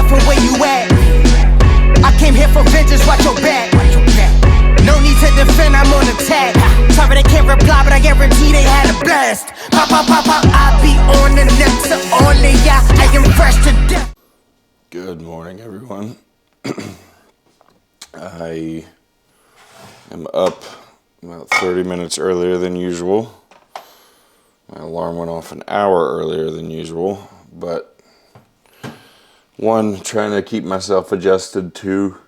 from where you at. I came here for vengeance, watch your back. No need to defend, I'm on attack. Sorry they can't reply, but I guarantee they had a blast. Pop, pop, pop, pop, I be on the next to only I am fresh to death. Good morning, everyone. I am up about 30 minutes earlier than usual. My alarm went off an hour earlier than usual, but one, trying to keep myself adjusted to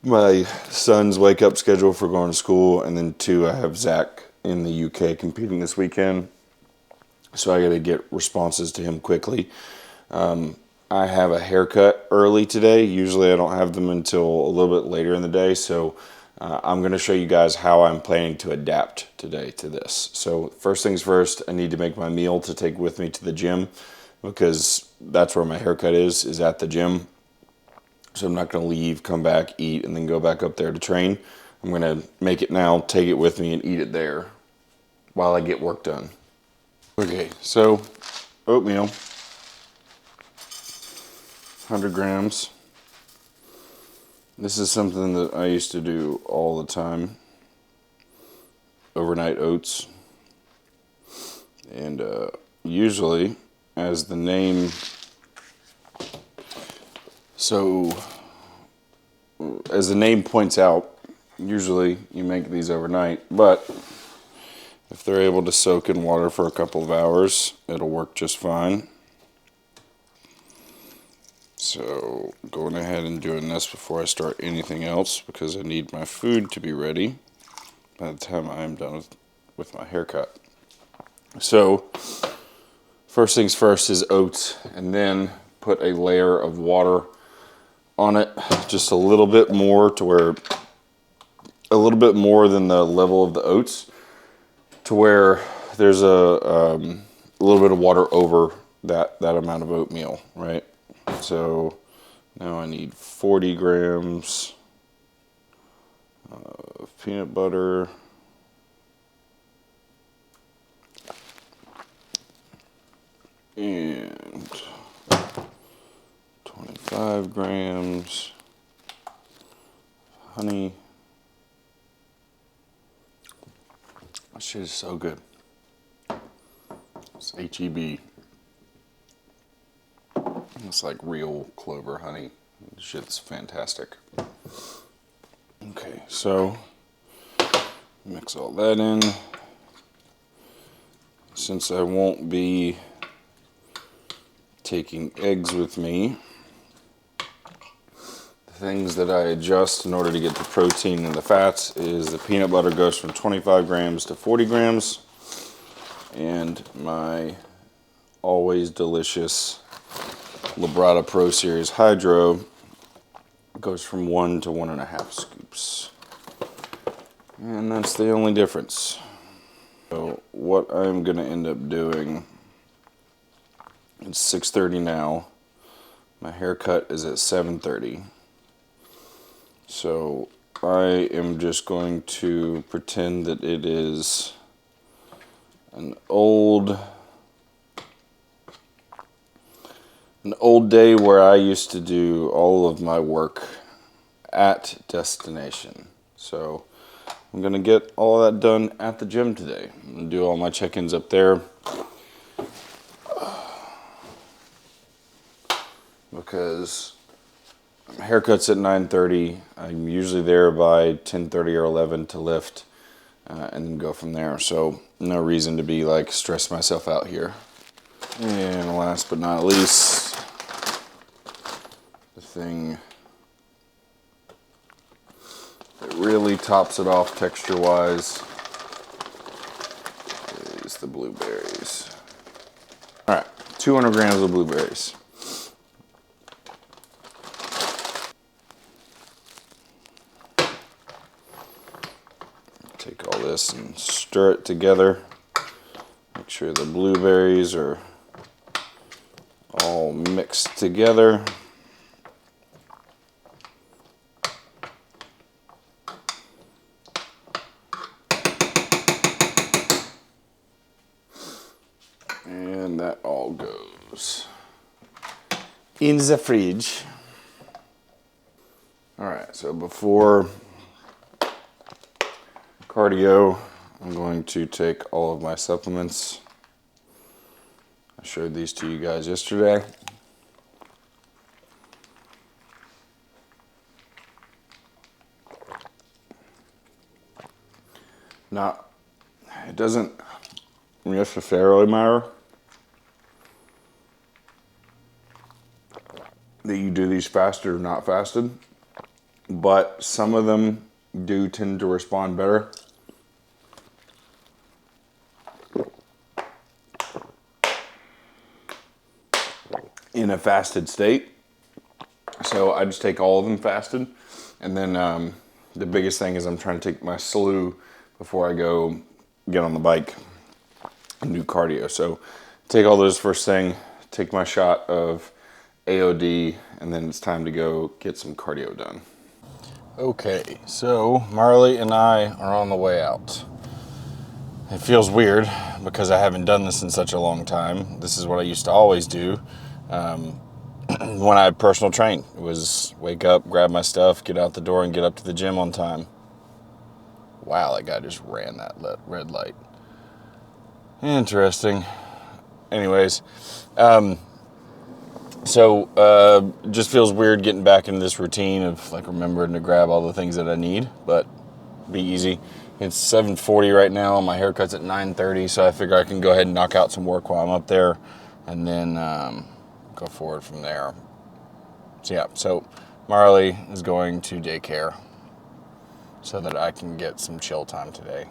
my son's wake up schedule for going to school, and then two, I have Zach in the UK competing this weekend, so I got to get responses to him quickly. I have a haircut early today. Usually I don't have them until a little bit later in the day, so I'm going to show you guys how I'm planning to adapt today to this. So first things first, I need to make my meal to take with me to the gym, because that's where my haircut is at the gym. So I'm not going to leave, come back, eat, and then go back up there to train. I'm going to make it now, take it with me, and eat it there while I get work done. Okay, so oatmeal, 100 grams. This is something that I used to do all the time. Overnight oats. And usually, as the name points out, usually you make these overnight, but if they're able to soak in water for a couple of hours, it'll work just fine. So going ahead and doing this before I start anything else, because I need my food to be ready by the time I'm done with my haircut. So first things first is oats, and then put a layer of water on it, just a little bit more, to where a little bit more than the level of the oats, to where there's a little bit of water over that amount of oatmeal, right? So now I need 40 grams of peanut butter, and 25 grams honey. This shit is so good. It's HEB. It's like real clover honey. This shit's fantastic. Okay, so mix all that in. Since I won't be taking eggs with me, the things that I adjust in order to get the protein and the fats is the peanut butter goes from 25 grams to 40 grams, and my always delicious Labrada Pro Series Hydro goes from 1 to 1.5 scoops. And that's the only difference. So what I'm going to end up doing, it's 6:30 now. My haircut is at 7:30. So I am just going to pretend that it is an old day where I used to do all of my work at destination. So I'm going to get all of that done at the gym today. I'm going to do all my check-ins up there, because haircut's at 9:30. I'm usually there by 10:30 or 11 to lift, and then go from there. So no reason to be like stress myself out here. And last but not least, the thing that really tops it off texture-wise is the blueberries. All right, 200 grams of blueberries. Take all this and stir it together. Make sure the blueberries are all mixed together. And that all goes. in the fridge. All right, so before cardio, I'm going to take all of my supplements. I showed these to you guys yesterday. It doesn't necessarily matter that you do these fasted or not fasted, but some of them do tend to respond better in a fasted state. So I just take all of them fasted, and then the biggest thing is I'm trying to take my slew before I go get on the bike and do cardio. So take all those first thing, take my shot of AOD, and then it's time to go get some cardio done. Okay, so Marley and I are on the way out. It feels weird because I haven't done this in such a long time. This is what I used to always do when I personal trained. It was wake up, grab my stuff, get out the door, and get up to the gym on time. Wow, that guy just ran that red light. Interesting. Anyways, so just feels weird getting back into this routine of like remembering to grab all the things that I need, but be easy. It's 7:40 right now. My haircut's at 9:30, so I figure I can go ahead and knock out some work while I'm up there, and then go forward from there. So yeah, so Marley is going to daycare so that I can get some chill time today.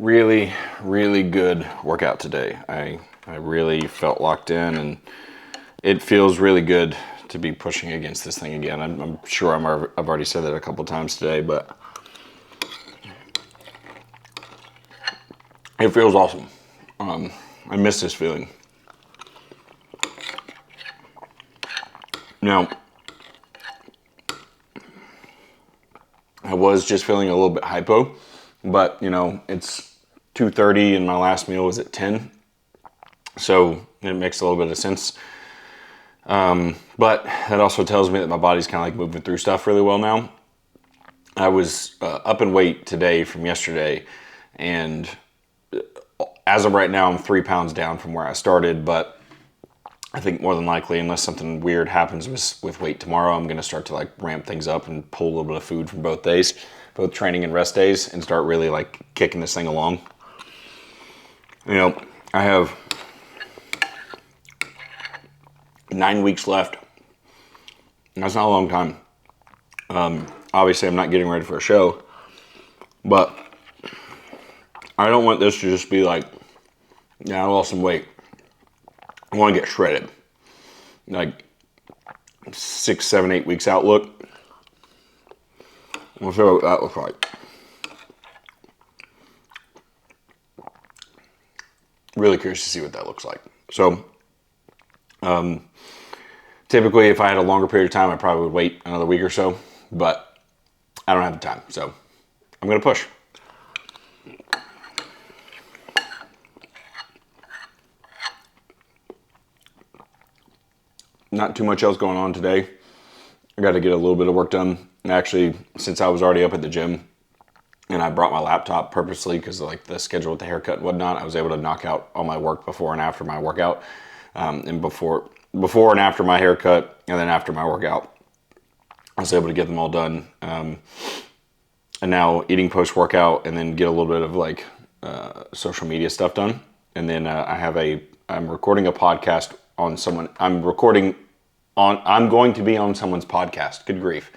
really, really good workout today. I really felt locked in, and it feels really good to be pushing against this thing again. I'm sure I've already said that a couple times today, but it feels awesome. I miss this feeling. Now, I was just feeling a little bit hypo, but you know, it's 2:30 and my last meal was at 10. So it makes a little bit of sense. But that also tells me that my body's kind of like moving through stuff really well now. I was up in weight today from yesterday, and as of right now, I'm 3 pounds down from where I started, but I think more than likely, unless something weird happens with weight tomorrow, I'm going to start to like ramp things up and pull a little bit of food from both days, both training and rest days, and start really like kicking this thing along. You know, I have 9 weeks left. That's not a long time. Obviously, I'm not getting ready for a show, but I don't want this to just be like, yeah, I lost some weight. I want to get shredded. Like 6, 7, 8 weeks out look. We'll show what that looks like. Really curious to see what that looks like. So, typically if I had a longer period of time, I probably would wait another week or so, but I don't have the time. So I'm going to push. Not too much else going on today. I got to get a little bit of work done. And actually, since I was already up at the gym and I brought my laptop purposely because like the schedule with the haircut and whatnot, I was able to knock out all my work before and after my workout. And before and after my haircut, and then after my workout, I was able to get them all done. And now eating post-workout, and then get a little bit of like social media stuff done. And then I'm recording a podcast on someone. I'm going to be on someone's podcast. Good grief.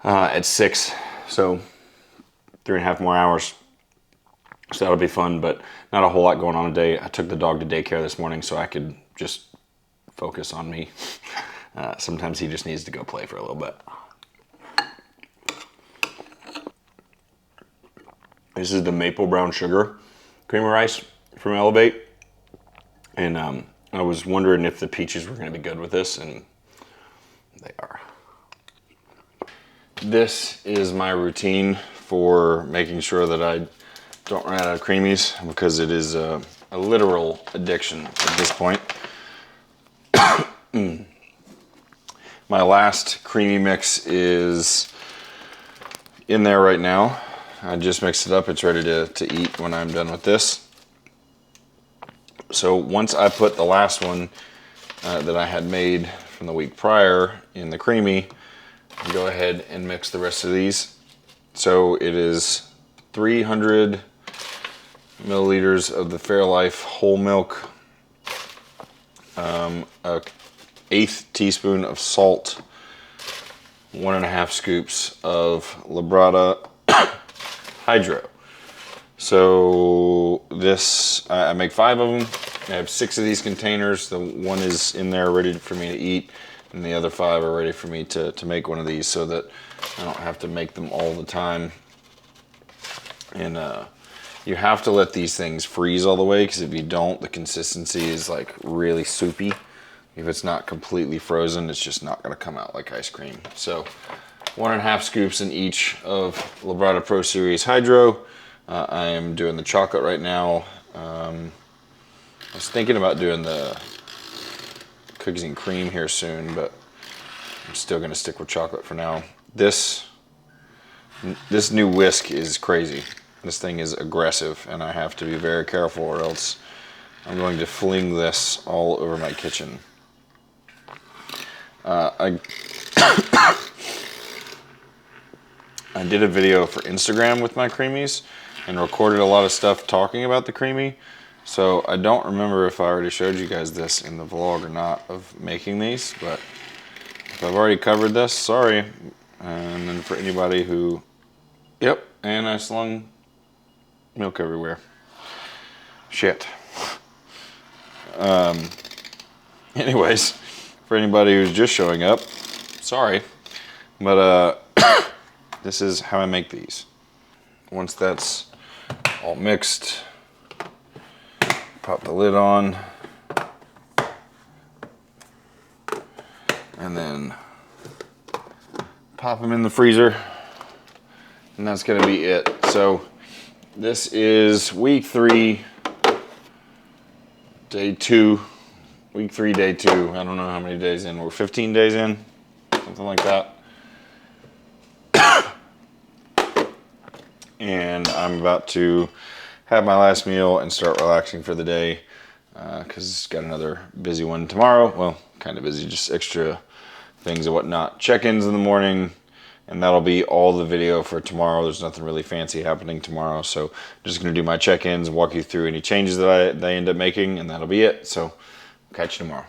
At 6, so 3.5 more hours. So that'll be fun, but not a whole lot going on today. I took the dog to daycare this morning so I could just focus on me. Sometimes he just needs to go play for a little bit. This is the maple brown sugar creamer rice from Elevate. And I was wondering if the peaches were going to be good with this, and they are. This is my routine for making sure that I don't run out of creamies, because it is a literal addiction at this point. My last creamy mix is in there right now. I just mixed it up. It's ready to eat when I'm done with this. So once I put the last one that I had made from the week prior in the creamy, I go ahead and mix the rest of these. So it is 300 milliliters of the Fairlife whole milk, an 1/8 teaspoon of salt, 1.5 scoops of Labrada Hydro. So this, I make 5 of them. I have 6 of these containers. The one is in there ready for me to eat, and the other 5 are ready for me to make one of these, so that I don't have to make them all the time. And you have to let these things freeze all the way, because if you don't, the consistency is like really soupy. If it's not completely frozen, it's just not going to come out like ice cream. So 1.5 scoops in each of Labrada Pro Series Hydro. I am doing the chocolate right now. I was thinking about doing the cookies and cream here soon, but I'm still going to stick with chocolate for now. This new whisk is crazy. This thing is aggressive, and I have to be very careful, or else I'm going to fling this all over my kitchen. I did a video for Instagram with my creamies and recorded a lot of stuff talking about the creamy. So I don't remember if I already showed you guys this in the vlog or not of making these, but if I've already covered this, sorry. And then for anybody who, yep, and I slung Milk everywhere. Shit. Anyways, for anybody who's just showing up, sorry. But this is how I make these. Once that's all mixed, pop the lid on. And then pop them in the freezer. And that's gonna be it. So this is week 3, day 2. Week 3, day 2. I don't know how many days in. We're 15 days in, something like that. And I'm about to have my last meal and start relaxing for the day because got another busy one tomorrow. Well, kind of busy, just extra things and whatnot. Check-ins in the morning, and that'll be all the video for tomorrow. There's nothing really fancy happening tomorrow, so I'm just going to do my check-ins and walk you through any changes that I end up making, and that'll be it. So catch you tomorrow.